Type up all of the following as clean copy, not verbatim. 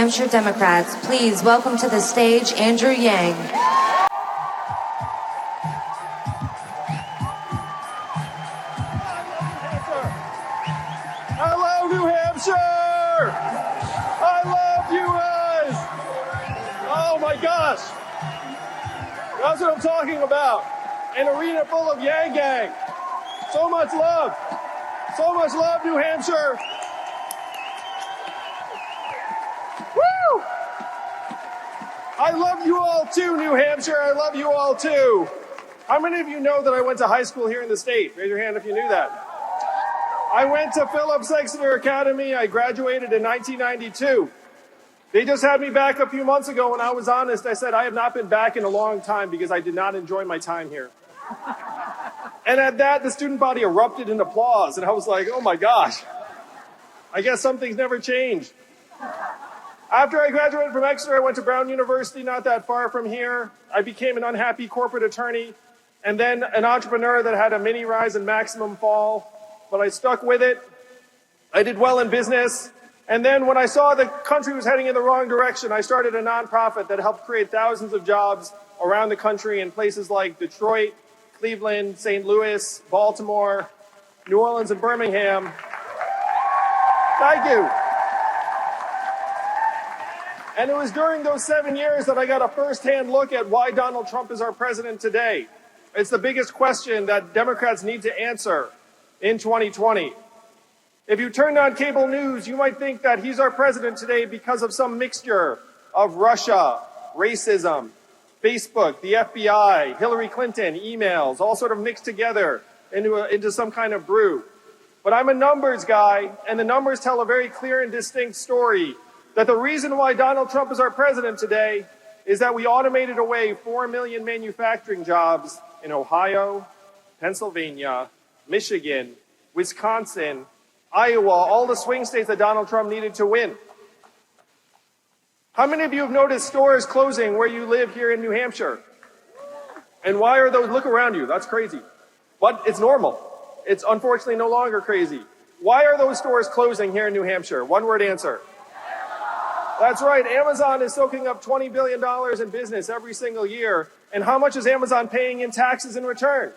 Hampshire Democrats, please welcome to the stage Andrew Yang. Hello, New Hampshire! I love you guys! Oh my gosh! That's what I'm talking about. An arena full of Yang Gang. So much love. So much love, New Hampshire. Woo! I love you all too, New Hampshire. I love you all too. How many of you know that I went to high school here in the state? Raise your hand if you knew that. I went to Phillips Exeter Academy. I graduated in 1992. They just had me back a few months ago. When I was honest, I said I have not been back in a long time because I did not enjoy my time here. And at that, the student body erupted in applause. And I was like, oh my gosh, I guess some things never changed. After I graduated from Exeter, I went to Brown University, not that far from here. I became an unhappy corporate attorney and then an entrepreneur that had a mini rise and maximum fall. But I stuck with it. I did well in business. And then when I saw the country was heading in the wrong direction, I started a nonprofit that helped create thousands of jobs around the country in places like Detroit, Cleveland, St. Louis, Baltimore, New Orleans, and Birmingham. Thank you. And it was during those 7 years that I got a firsthand look at why Donald Trump is our president today. It's the biggest question that Democrats need to answer in 2020. If you turned on cable news, you might think that he's our president today because of some mixture of Russia, racism, Facebook, the FBI, Hillary Clinton, emails, all sort of mixed together into some kind of brew. But I'm a numbers guy, and the numbers tell a very clear and distinct story that the reason why Donald Trump is our president today is that we automated away 4 million manufacturing jobs in Ohio, Pennsylvania, Michigan, Wisconsin, Iowa, all the swing states that Donald Trump needed to win. How many of you have noticed stores closing where you live here in New Hampshire? And why are those? Look around you. That's crazy. But it's normal. It's unfortunately no longer crazy. Why are those stores closing here in New Hampshire? One word answer. That's right. Amazon is soaking up $20 billion in business every single year. And how much is Amazon paying in taxes in return?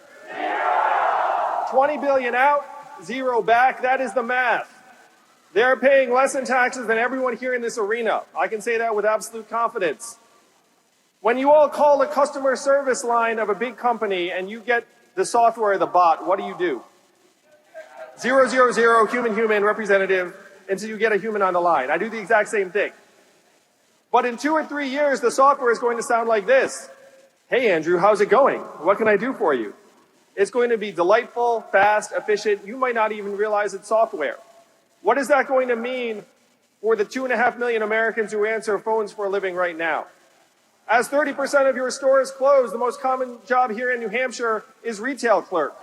20 billion out, 0 back. That is the math. They're paying less in taxes than everyone here in this arena. I can say that with absolute confidence. When you all call the customer service line of a big company and you get the software, the bot, what do? 000, human, representative, until you get a human on the line. I do the exact same thing. But in 2 or 3 years, the software is going to sound like this. Hey, Andrew, how's it going? What can I do for you? It's going to be delightful, fast, efficient. You might not even realize it's software. What is that going to mean for the 2.5 million Americans who answer phones for a living right now? As 30% of your stores close, the most common job here in New Hampshire is retail clerk.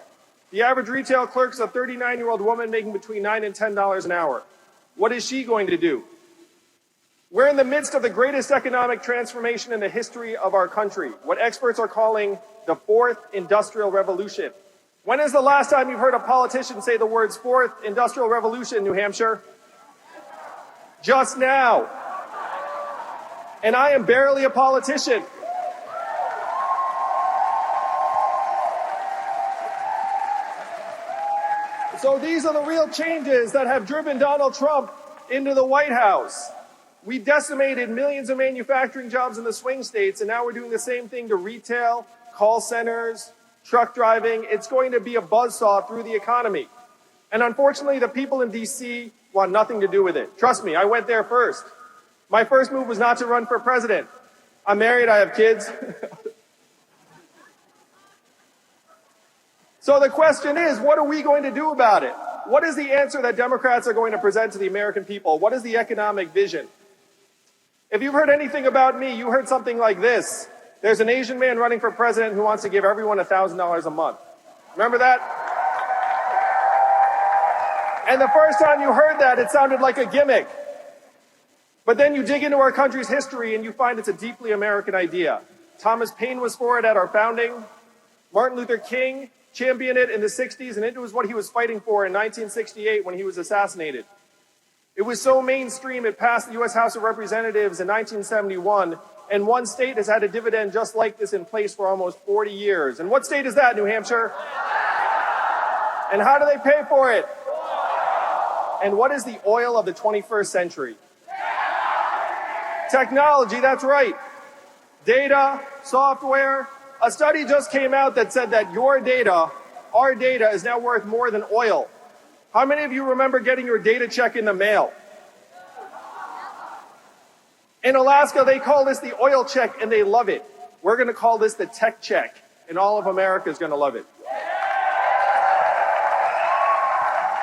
The average retail clerk is a 39-year-old woman making between $9 and $10 an hour. What is she going to do? We're in the midst of the greatest economic transformation in the history of our country, what experts are calling the fourth industrial revolution. When is the last time you've heard a politician say the words fourth industrial revolution, New Hampshire? Just now. And I am barely a politician. So these are the real changes that have driven Donald Trump into the White House. We decimated millions of manufacturing jobs in the swing states, and now we're doing the same thing to retail, call centers, truck driving. It's going to be a buzzsaw through the economy. And unfortunately, the people in D.C. want nothing to do with it. Trust me, I went there first. My first move was not to run for president. I'm married, I have kids. So the question is, what are we going to do about it? What is the answer that Democrats are going to present to the American people? What is the economic vision? If you've heard anything about me, you heard something like this. There's an Asian man running for president who wants to give everyone $1,000 a month. Remember that? And the first time you heard that, it sounded like a gimmick. But then you dig into our country's history and you find it's a deeply American idea. Thomas Paine was for it at our founding. Martin Luther King championed it in the 60s, and it was what he was fighting for in 1968 when he was assassinated. It was so mainstream, it passed the U.S. House of Representatives in 1971, and one state has had a dividend just like this in place for almost 40 years. And what state is that, New Hampshire? And how do they pay for it? And what is the oil of the 21st century? Technology, that's right. Data, software. A study just came out that said that your data, our data, is now worth more than oil. How many of you remember getting your data check in the mail? In Alaska, they call this the oil check, and they love it. We're going to call this the tech check, and all of America is going to love it.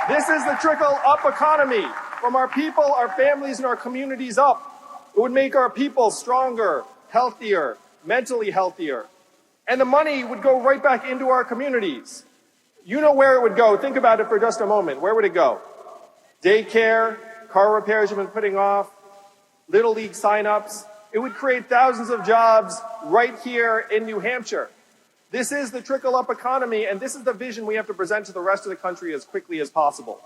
This is the trickle-up economy. From our people, our families, and our communities up. It would make our people stronger, healthier, mentally healthier. And the money would go right back into our communities. You know where it would go. Think about it for just a moment. Where would it go? Daycare, car repairs you've been putting off, Little League signups. It would create thousands of jobs right here in New Hampshire. This is the trickle-up economy, and this is the vision we have to present to the rest of the country as quickly as possible.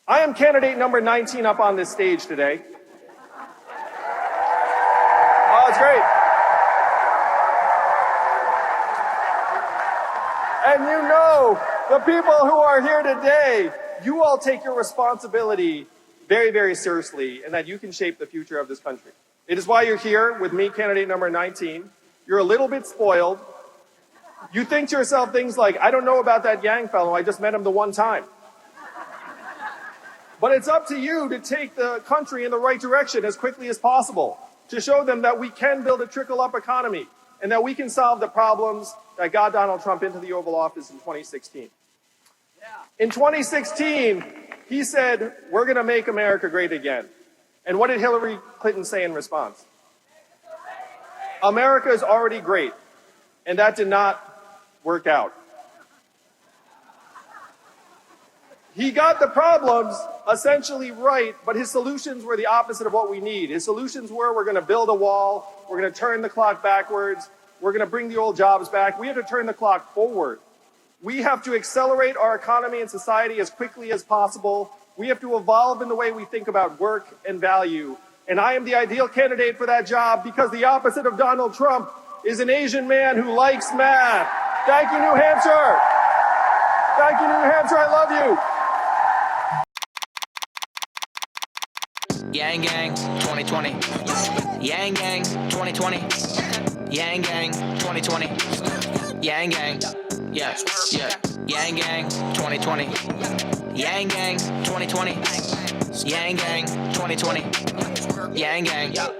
I am candidate number 19 up on this stage today. Oh, it's great. And you know, the people who are here today, you all take your responsibility very, very seriously, and that you can shape the future of this country. It is why you're here with me, candidate number 19. You're a little bit spoiled. You think to yourself things like, I don't know about that Yang fellow, I just met him the one time. But it's up to you to take the country in the right direction as quickly as possible, to show them that we can build a trickle-up economy, and that we can solve the problems that got Donald Trump into the Oval Office in 2016. In 2016, he said, we're going to make America great again. And what did Hillary Clinton say in response? America is already great. And that did not work out. He got the problems essentially right, but his solutions were the opposite of what we need. His solutions were, we're going to build a wall, we're going to turn the clock backwards, we're going to bring the old jobs back. We have to turn the clock forward. We have to accelerate our economy and society as quickly as possible. We have to evolve in the way we think about work and value. And I am the ideal candidate for that job because the opposite of Donald Trump is an Asian man who likes math. Thank you, New Hampshire. Thank you, New Hampshire. I love you. Yang Gang 2020. Yang Gang 2020. Yang Gang 2020. Yang Gang. Yeah, yeah. Yang Gang 2020. Yang Gang 2020. Yang Gang 2020. Yang Gang.